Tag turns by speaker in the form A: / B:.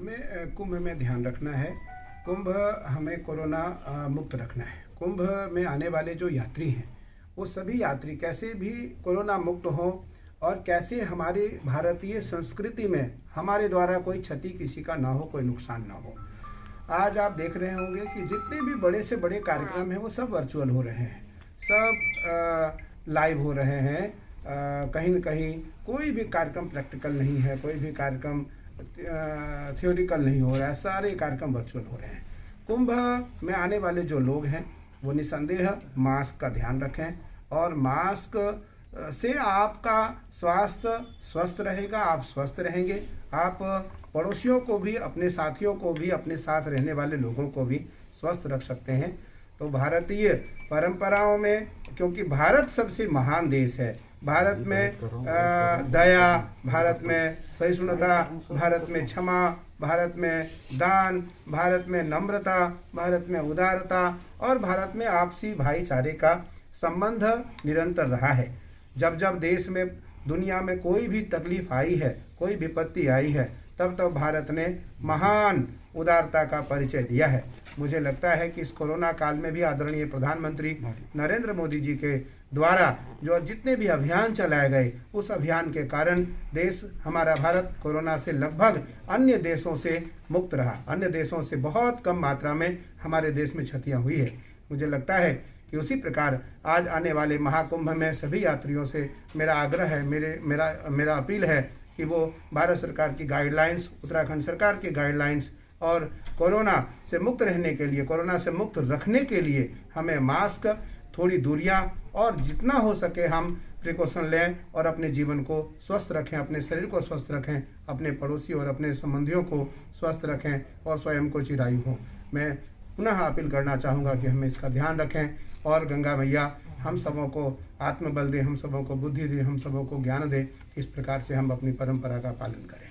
A: हमें कुंभ में ध्यान रखना है। कुंभ हमें कोरोना मुक्त रखना है। कुंभ में आने वाले जो यात्री हैं वो सभी यात्री कैसे भी कोरोना मुक्त हों और कैसे हमारी भारतीय संस्कृति में हमारे द्वारा कोई क्षति किसी का ना हो, कोई नुकसान ना हो। आज आप देख रहे होंगे कि जितने भी बड़े से बड़े कार्यक्रम हैं वो सब वर्चुअल हो रहे हैं, सब लाइव हो रहे हैं। कहीं न कहीं कोई भी कार्यक्रम प्रैक्टिकल नहीं है, कोई भी कार्यक्रम थ्योरिकल नहीं हो रहा है, सारे कार्यक्रम वर्चुअल हो रहे हैं। कुंभ में आने वाले जो लोग हैं वो निसंदेह मास्क का ध्यान रखें और मास्क से आपका स्वास्थ्य स्वस्थ रहेगा, आप स्वस्थ रहेंगे। आप पड़ोसियों को भी, अपने साथियों को भी, अपने साथ रहने वाले लोगों को भी स्वस्थ रख सकते हैं। तो भारतीय परंपराओं में, क्योंकि भारत सबसे महान देश है, भारत में दया, भारत में सहिष्णुता, भारत में क्षमा, भारत में दान, भारत में नम्रता, भारत में उदारता और भारत में आपसी भाईचारे का संबंध निरंतर रहा है। जब जब देश में, दुनिया में कोई भी तकलीफ आई है, कोई विपत्ति आई है, तब तब भारत ने महान उदारता का परिचय दिया है। मुझे लगता है कि इस कोरोना काल में भी आदरणीय प्रधानमंत्री नरेंद्र मोदी जी के द्वारा जो जितने भी अभियान चलाए गए, उस अभियान के कारण देश, हमारा भारत कोरोना से लगभग अन्य देशों से मुक्त रहा। अन्य देशों से बहुत कम मात्रा में हमारे देश में क्षतियाँ हुई है। मुझे लगता है कि उसी प्रकार आज आने वाले महाकुंभ में सभी यात्रियों से मेरा आग्रह है, मेरा अपील है कि वो भारत सरकार की गाइडलाइंस, उत्तराखंड सरकार की गाइडलाइंस और कोरोना से मुक्त रहने के लिए, कोरोना से मुक्त रखने के लिए हमें मास्क, थोड़ी दूरियां और जितना हो सके हम प्रिकॉशन लें और अपने जीवन को स्वस्थ रखें, अपने शरीर को स्वस्थ रखें, अपने पड़ोसी और अपने संबंधियों को स्वस्थ रखें और स्वयं को चिरायु हों। मैं पुनः अपील करना चाहूँगा कि हमें इसका ध्यान रखें और गंगा मैया हम सबों को आत्मबल दे, हम सबों को बुद्धि दे, हम सबों को ज्ञान दे। इस प्रकार से हम अपनी परंपरा का पालन करें।